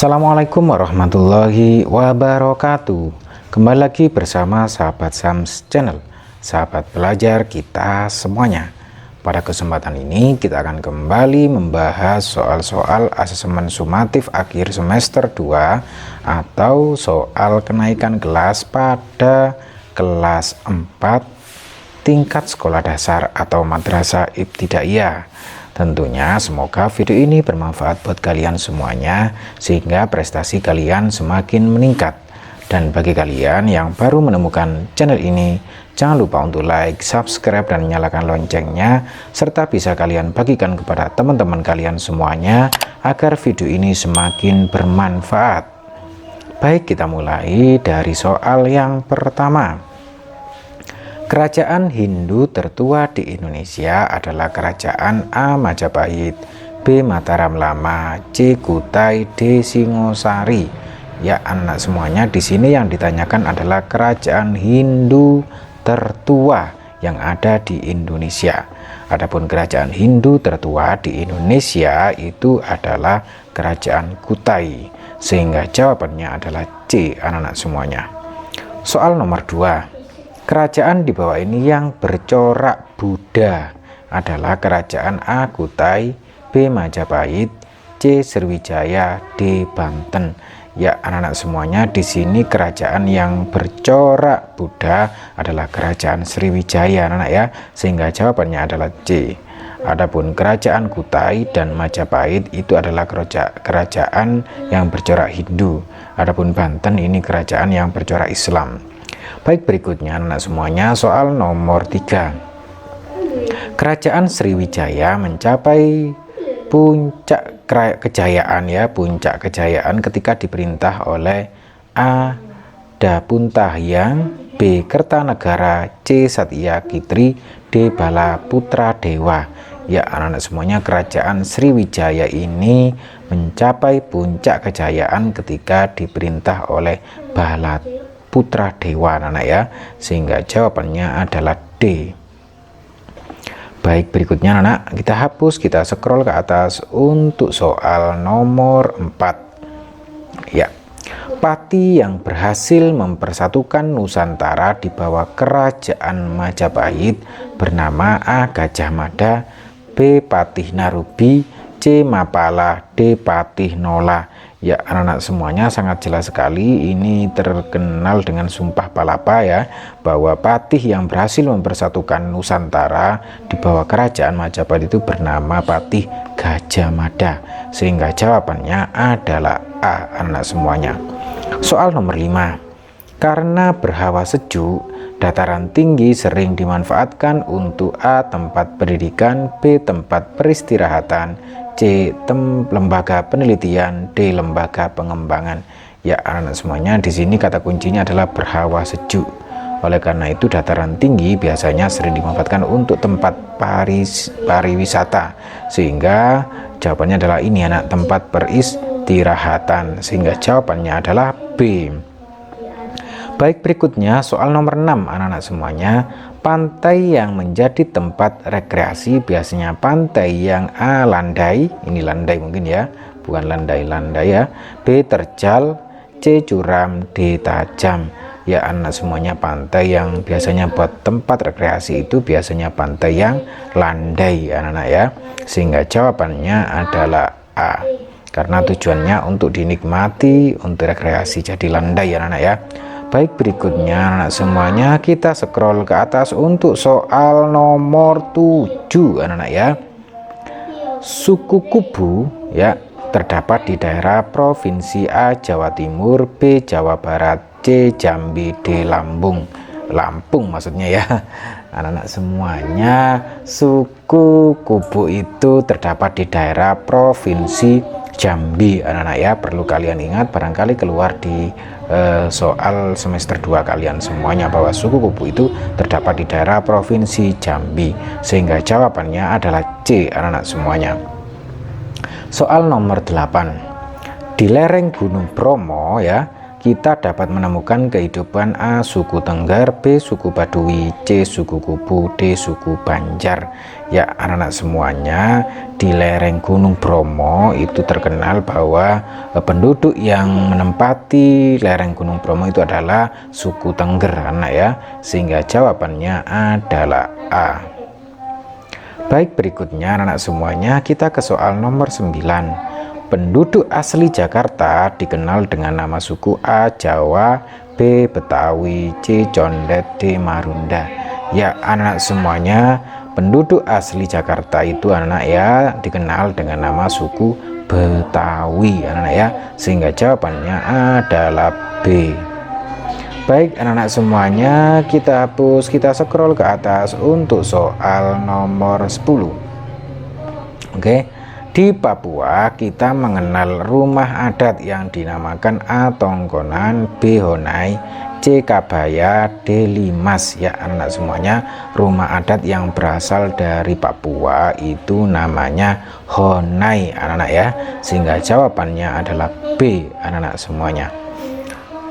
Assalamualaikum warahmatullahi wabarakatuh. Kembali lagi bersama sahabat Sams Channel, sahabat belajar kita semuanya. Pada kesempatan ini kita akan kembali membahas soal-soal asesmen sumatif akhir semester 2 atau soal kenaikan kelas pada kelas 4 tingkat sekolah dasar atau madrasah ibtidaiyah. Tentunya semoga video ini bermanfaat buat kalian semuanya sehingga prestasi kalian semakin meningkat. Dan bagi kalian yang baru menemukan channel ini, jangan lupa untuk like, subscribe, dan nyalakan loncengnya, serta bisa kalian bagikan kepada teman-teman kalian semuanya agar video ini semakin bermanfaat. Baik, kita mulai dari soal yang pertama. Kerajaan Hindu tertua di Indonesia adalah Kerajaan A. Majapahit, B. Mataram Lama, C. Kutai, D. Singosari. Ya anak semuanya, di sini yang ditanyakan adalah Kerajaan Hindu tertua yang ada di Indonesia. Adapun Kerajaan Hindu tertua di Indonesia itu adalah Kerajaan Kutai, sehingga jawabannya adalah C anak-anak semuanya. Soal nomor 2. Kerajaan di bawah ini yang bercorak Buddha adalah Kerajaan A. Kutai, B. Majapahit, C. Sriwijaya, D. Banten. Ya anak-anak semuanya, di sini kerajaan yang bercorak Buddha adalah Kerajaan Sriwijaya anak-anak ya, sehingga jawabannya adalah C. Adapun Kerajaan Kutai dan Majapahit itu adalah kerajaan yang bercorak Hindu. Adapun Banten ini kerajaan yang bercorak Islam. Baik, berikutnya anak semuanya soal nomor 3. Kerajaan Sriwijaya mencapai puncak kejayaan ya, puncak kejayaan ketika diperintah oleh A. Dapuntahyang, B. Kertanegara, C. Satyakitri, D. Bala Putra Dewa. Ya anak-anak semuanya, kerajaan Sriwijaya ini mencapai puncak kejayaan ketika diperintah oleh Bala Putra Dewa anak ya, sehingga jawabannya adalah D. Baik, berikutnya anak, kita hapus, kita scroll ke atas untuk soal nomor 4. Ya, Pati yang berhasil mempersatukan Nusantara di bawah Kerajaan Majapahit bernama A. Gajah Mada, B. Patih Narubi, C. Mapala, D. Patih Nola. Ya anak-anak semuanya, sangat jelas sekali ini terkenal dengan Sumpah Palapa ya, bahwa patih yang berhasil mempersatukan Nusantara di bawah Kerajaan Majapahit itu bernama Patih Gajah Mada, sehingga jawabannya adalah A anak semuanya. Soal nomor 5. Karena berhawa sejuk, dataran tinggi sering dimanfaatkan untuk A. tempat pendidikan, B. tempat peristirahatan, C. lembaga penelitian, D. lembaga pengembangan. Ya anak-anak semuanya, di sini kata kuncinya adalah berhawa sejuk. Oleh karena itu dataran tinggi biasanya sering dimanfaatkan untuk tempat pariwisata, sehingga jawabannya adalah ini anak, tempat peristirahatan, sehingga jawabannya adalah B. Baik, berikutnya soal nomor 6 anak-anak semuanya. Pantai yang menjadi tempat rekreasi biasanya pantai yang A. Landai, ini landai mungkin ya, bukan landai-landai ya, B. Terjal, C. Curam, D. Tajam. Ya anak semuanya, pantai yang biasanya buat tempat rekreasi itu biasanya pantai yang landai anak-anak ya, sehingga jawabannya adalah A, karena tujuannya untuk dinikmati, untuk rekreasi, jadi landai anak-anak ya. Baik, berikutnya anak semuanya, kita scroll ke atas untuk soal nomor 7 anak-anak ya. Suku Kubu ya terdapat di daerah provinsi A. Jawa Timur, B. Jawa Barat, C. Jambi, D. Lampung maksudnya ya anak-anak semuanya. Suku Kubu itu terdapat di daerah provinsi Jambi anak-anak ya, perlu kalian ingat, barangkali keluar di soal semester 2 kalian semuanya, bahwa suku Kubu itu terdapat di daerah provinsi Jambi, sehingga jawabannya adalah C anak-anak semuanya. Soal nomor 8. Di lereng Gunung Bromo ya, kita dapat menemukan kehidupan A. Suku Tengger, B. Suku Baduy, C. Suku Kubu, D. Suku Banjar. Ya anak-anak semuanya, di lereng Gunung Bromo itu terkenal bahwa penduduk yang menempati lereng Gunung Bromo itu adalah suku Tengger anak ya, sehingga jawabannya adalah A. Baik, berikutnya anak-anak semuanya kita ke soal nomor 9. Penduduk asli Jakarta dikenal dengan nama suku A. Jawa, B. Betawi, C. Condet, D. Marunda. Ya anak-anak semuanya, penduduk asli Jakarta itu anak ya dikenal dengan nama suku Betawi anak ya, sehingga jawabannya adalah B. Baik anak-anak semuanya, kita hapus, kita scroll ke atas untuk soal nomor 10. Oke, di Papua kita mengenal rumah adat yang dinamakan A. Tongkonan, B. Honai, C. Kabaya, D. Limas. Ya anak semuanya, rumah adat yang berasal dari Papua itu namanya Honai anak-anak ya, sehingga jawabannya adalah B anak-anak semuanya.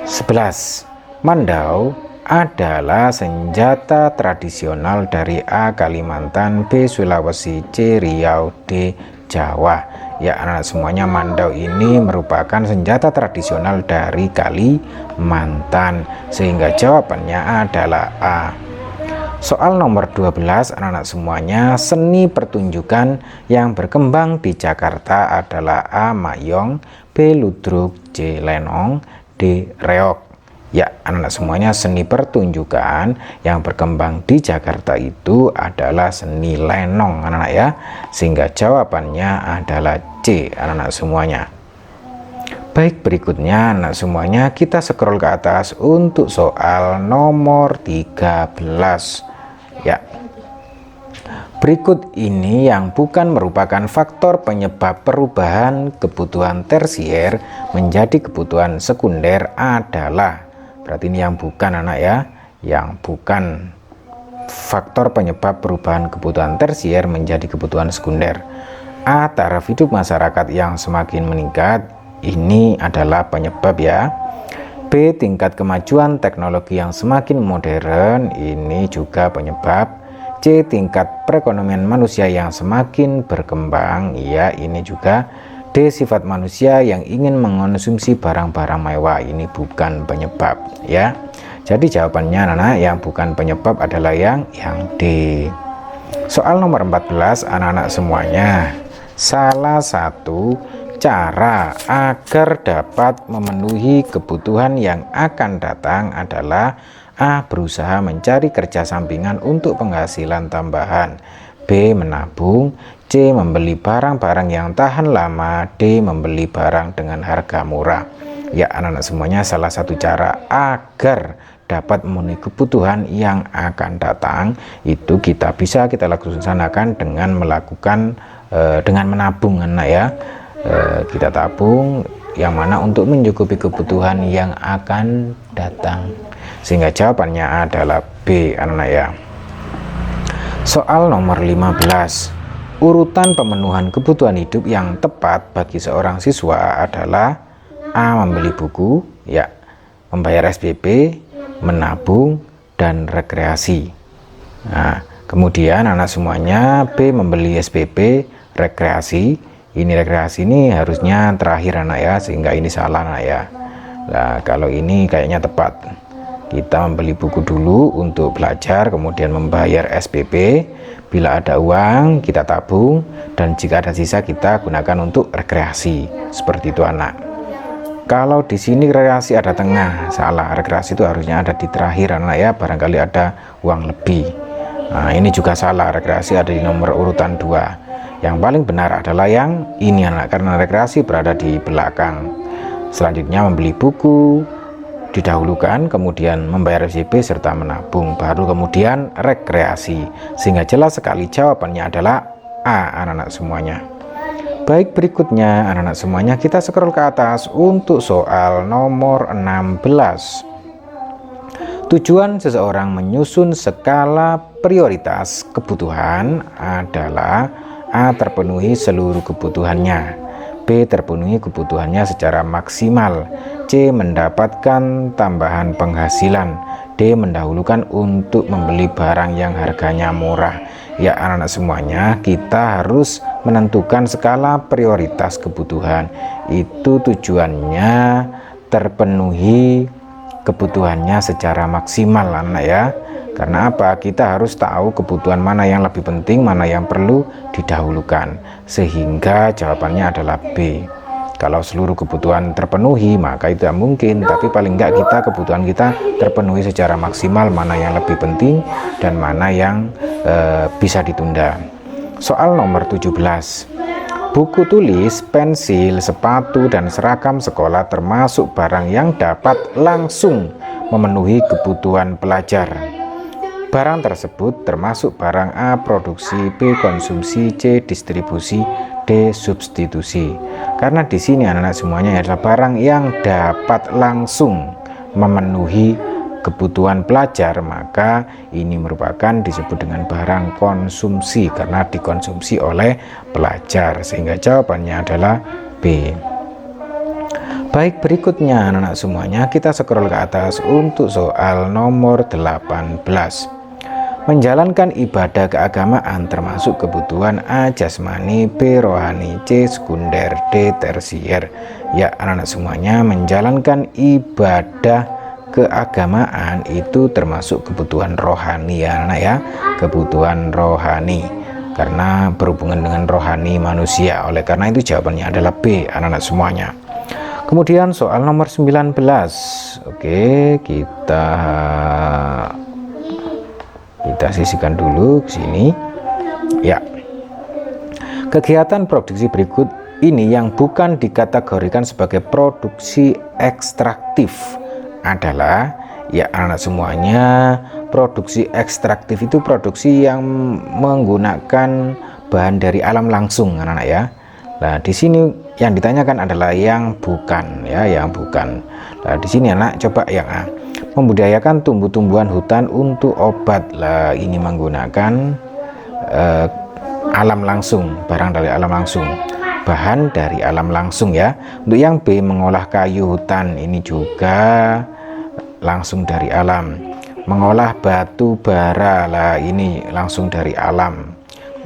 11. Mandau adalah senjata tradisional dari A. Kalimantan, B. Sulawesi, C. Riau, D. Jawa. Ya anak-anak semuanya, mandau ini merupakan senjata tradisional dari Kalimantan, sehingga jawabannya adalah A. Soal nomor 12 anak-anak semuanya, seni pertunjukan yang berkembang di Jakarta adalah A. Mayong, B. Ludruk, C. Lenong, D. Reog. Ya anak-anak semuanya, seni pertunjukan yang berkembang di Jakarta itu adalah seni lenong anak-anak ya, sehingga jawabannya adalah C anak-anak semuanya. Baik, berikutnya anak semuanya kita scroll ke atas untuk soal nomor 13. Ya, berikut ini yang bukan merupakan faktor penyebab perubahan kebutuhan tersier menjadi kebutuhan sekunder adalah, berarti ini yang bukan anak ya, yang bukan faktor penyebab perubahan kebutuhan tersier menjadi kebutuhan sekunder. A. Taraf hidup masyarakat yang semakin meningkat, ini adalah penyebab ya. B. Tingkat kemajuan teknologi yang semakin modern, ini juga penyebab. C. Tingkat perekonomian manusia yang semakin berkembang, ya ini juga. D. Sifat manusia yang ingin mengonsumsi barang-barang mewah, ini bukan penyebab ya. Jadi jawabannya anak-anak yang bukan penyebab adalah yang D. Soal nomor 14 anak-anak semuanya, salah satu cara agar dapat memenuhi kebutuhan yang akan datang adalah A. Berusaha mencari kerja sampingan untuk penghasilan tambahan, B. Menabung, C. Membeli barang-barang yang tahan lama, D. Membeli barang dengan harga murah. Ya anak-anak semuanya, salah satu cara agar dapat memenuhi kebutuhan yang akan datang itu kita laksanakan dengan melakukan dengan menabung anak ya. Kita tabung yang mana untuk mencukupi kebutuhan yang akan datang, sehingga jawabannya adalah B anak-anak ya. Soal nomor 15, urutan pemenuhan kebutuhan hidup yang tepat bagi seorang siswa adalah A. Membeli buku, ya, membayar SPP, menabung, dan rekreasi. Nah, kemudian anak semuanya, B. Membeli SPP, rekreasi. Ini rekreasi ini harusnya terakhir anak ya, sehingga ini salah anak ya. Nah, kalau ini kayaknya tepat. Kita membeli buku dulu untuk belajar, kemudian membayar SPP. Bila ada uang kita tabung, dan jika ada sisa kita gunakan untuk rekreasi. Seperti itu anak. Kalau di sini rekreasi ada tengah, salah. Rekreasi itu harusnya ada di terakhir anak ya, barangkali ada uang lebih. Nah, ini juga salah, rekreasi ada di nomor urutan 2. Yang paling benar adalah yang ini anak, karena rekreasi berada di belakang. Selanjutnya membeli buku didahulukan, kemudian membayar SPP serta menabung, baru kemudian rekreasi, sehingga jelas sekali jawabannya adalah A anak-anak semuanya. Baik, berikutnya anak-anak semuanya kita scroll ke atas untuk soal nomor 16. Tujuan seseorang menyusun skala prioritas kebutuhan adalah A. Terpenuhi seluruh kebutuhannya, B. Terpenuhi kebutuhannya secara maksimal, C. Mendapatkan tambahan penghasilan. D. Mendahulukan untuk membeli barang yang harganya murah. Ya anak-anak semuanya, kita harus menentukan skala prioritas kebutuhan. Itu tujuannya terpenuhi kebutuhannya secara maksimal anak ya. Karena apa? Kita harus tahu kebutuhan mana yang lebih penting, mana yang perlu didahulukan. Sehingga jawabannya adalah B. Kalau seluruh kebutuhan terpenuhi maka itu tidak mungkin, tapi paling enggak kebutuhan kita terpenuhi secara maksimal, mana yang lebih penting dan mana yang bisa ditunda. Soal nomor 17. Buku tulis, pensil, sepatu, dan seragam sekolah termasuk barang yang dapat langsung memenuhi kebutuhan pelajar. Barang tersebut termasuk barang A. Produksi, B. Konsumsi, C. Distribusi, D. Substitusi. Karena di sini anak-anak semuanya adalah barang yang dapat langsung memenuhi kebutuhan pelajar, maka ini merupakan disebut dengan barang konsumsi karena dikonsumsi oleh pelajar, sehingga jawabannya adalah B. Baik, berikutnya anak-anak semuanya kita scroll ke atas untuk soal nomor 18. Menjalankan ibadah keagamaan termasuk kebutuhan A. Jasmani, B. Rohani, C. Sekunder, D. Tersier. Ya anak-anak semuanya, menjalankan ibadah keagamaan itu termasuk kebutuhan rohani ya anak ya, kebutuhan rohani karena berhubungan dengan rohani manusia. Oleh karena itu jawabannya adalah B anak-anak semuanya. Kemudian soal nomor 19. Oke, kita sisihkan dulu ke sini. Ya. Kegiatan produksi berikut ini yang bukan dikategorikan sebagai produksi ekstraktif adalah, ya anak semuanya, produksi ekstraktif itu produksi yang menggunakan bahan dari alam langsung anak-anak ya. Nah, di sini yang ditanyakan adalah yang bukan ya, yang bukan. Nah, di sini anak coba yang A. Membudidayakan tumbuh-tumbuhan hutan untuk obat. Lah, ini menggunakan alam langsung, barang dari alam langsung, bahan dari alam langsung ya. Untuk yang B, mengolah kayu hutan, ini juga langsung dari alam. Mengolah batu bara, lah ini langsung dari alam.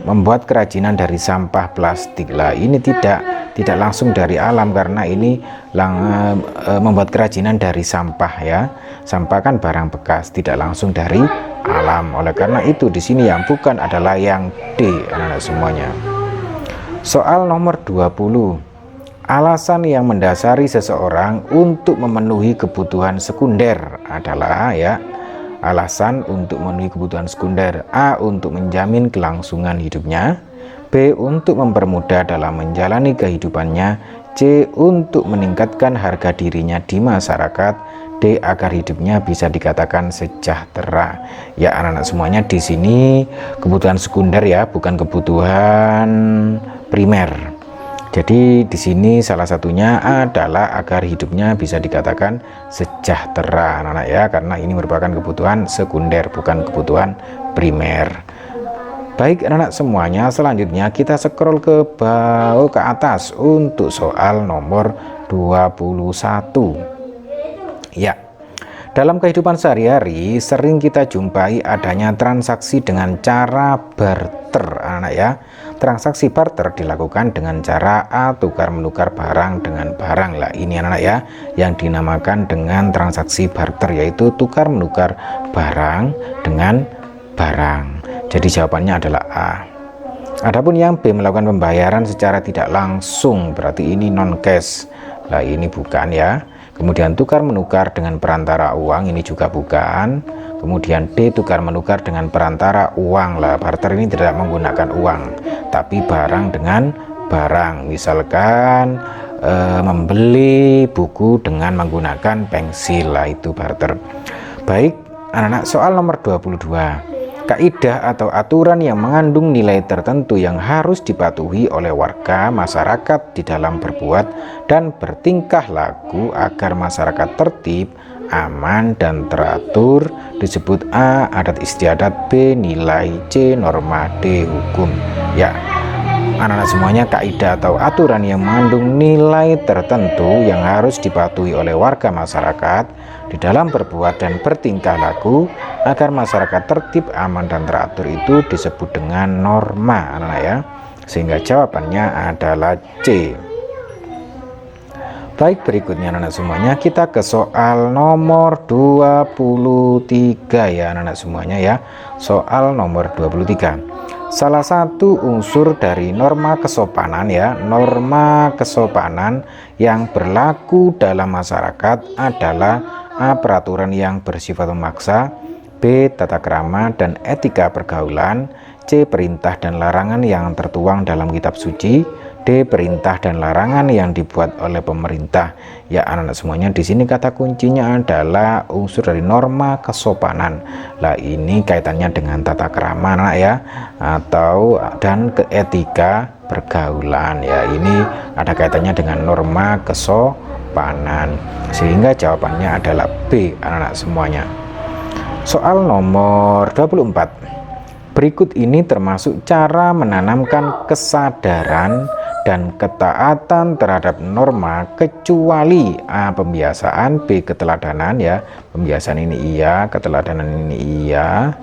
Membuat kerajinan dari sampah plastik, lah ini tidak langsung dari alam karena ini membuat kerajinan dari sampah ya. Sampah kan barang bekas, tidak langsung dari alam. Oleh karena itu di sini yang bukan adalah yang D anak-anak semuanya. Soal nomor 20. Alasan yang mendasari seseorang untuk memenuhi kebutuhan sekunder adalah ya, alasan untuk memenuhi kebutuhan sekunder. A. Untuk menjamin kelangsungan hidupnya. B. Untuk mempermudah dalam menjalani kehidupannya. C. Untuk meningkatkan harga dirinya di masyarakat. D. Agar hidupnya bisa dikatakan sejahtera. Ya anak-anak semuanya, di sini kebutuhan sekunder ya, bukan kebutuhan primer. Jadi di sini salah satunya adalah agar hidupnya bisa dikatakan sejahtera anak-anak ya, karena ini merupakan kebutuhan sekunder bukan kebutuhan primer. Baik anak-anak semuanya, selanjutnya kita scroll ke bawah ke atas untuk soal nomor 21. Ya, dalam kehidupan sehari-hari sering kita jumpai adanya transaksi dengan cara barter anak ya. Transaksi barter dilakukan dengan cara A. Tukar menukar barang dengan barang. Lah ini anak ya yang dinamakan dengan transaksi barter, yaitu tukar menukar barang dengan barang. Jadi jawabannya adalah A. Adapun yang B, melakukan pembayaran secara tidak langsung, berarti ini non cash. Lah ini bukan ya. Kemudian tukar menukar dengan perantara uang, ini juga bukan. Kemudian D, tukar menukar dengan perantara uang. Lah barter ini tidak menggunakan uang tapi barang dengan barang. Misalkan membeli buku dengan menggunakan pensil, lah itu barter. Baik anak-anak, soal nomor 22. Kaidah atau aturan yang mengandung nilai tertentu yang harus dipatuhi oleh warga masyarakat di dalam berbuat dan bertingkah laku agar masyarakat tertib, aman, dan teratur disebut A. Adat istiadat, B. Nilai, C. Norma, D. Hukum. Ya, anak-anak semuanya, kaidah atau aturan yang mengandung nilai tertentu yang harus dipatuhi oleh warga masyarakat di dalam berbuat dan bertingkah laku agar masyarakat tertib, aman, dan teratur itu disebut dengan norma, anak-anak ya. Sehingga jawabannya adalah C. Baik, berikutnya anak-anak semuanya, kita ke soal nomor 23 ya anak-anak semuanya ya. Soal nomor 23. Salah satu unsur dari norma kesopanan ya, norma kesopanan yang berlaku dalam masyarakat adalah A. Peraturan yang bersifat memaksa, B. Tata krama dan etika pergaulan, C. Perintah dan larangan yang tertuang dalam kitab suci, D. Perintah dan larangan yang dibuat oleh pemerintah. Ya anak-anak semuanya, di sini kata kuncinya adalah unsur dari norma kesopanan. Lah ini kaitannya dengan tata krama anak ya, atau dan etika pergaulan ya. Ini ada kaitannya dengan norma kesopanan. Sehingga jawabannya adalah B anak-anak semuanya. Soal nomor 24. Berikut ini termasuk cara menanamkan kesadaran dan ketaatan terhadap norma kecuali A. Pembiasaan, B. Keteladanan ya. Pembiasaan ini iya, keteladanan ini iya,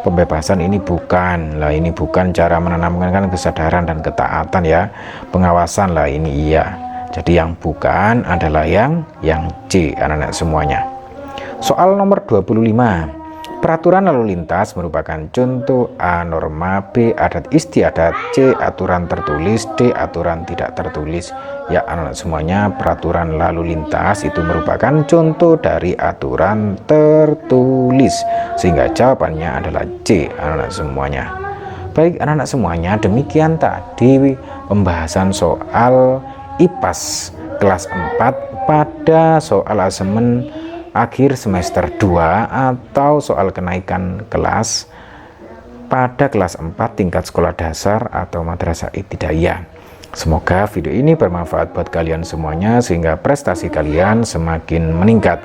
pembebasan ini bukan. Lah ini bukan cara menanamkan kesadaran dan ketaatan ya. Pengawasan lah ini iya. Jadi yang bukan adalah yang C anak-anak semuanya. Soal nomor 25. Peraturan lalu lintas merupakan contoh A. Norma, B. Adat istiadat, C. Aturan tertulis, D. Aturan tidak tertulis. Ya anak-anak semuanya, peraturan lalu lintas itu merupakan contoh dari aturan tertulis. Sehingga jawabannya adalah C anak-anak semuanya. Baik anak-anak semuanya, demikian tadi pembahasan soal IPAS kelas 4 pada soal asemen akhir semester 2 atau soal kenaikan kelas pada kelas 4 tingkat sekolah dasar atau madrasah ibtidaiyah. Semoga video ini bermanfaat buat kalian semuanya sehingga prestasi kalian semakin meningkat.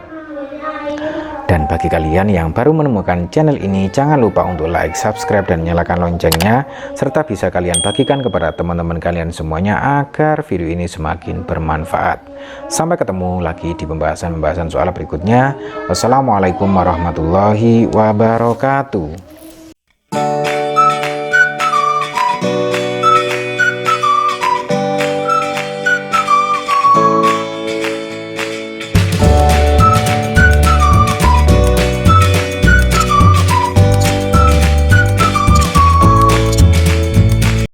Dan bagi kalian yang baru menemukan channel ini, jangan lupa untuk like, subscribe, dan nyalakan loncengnya, serta bisa kalian bagikan kepada teman-teman kalian semuanya agar video ini semakin bermanfaat. Sampai ketemu lagi di pembahasan soal berikutnya. Wassalamualaikum warahmatullahi wabarakatuh.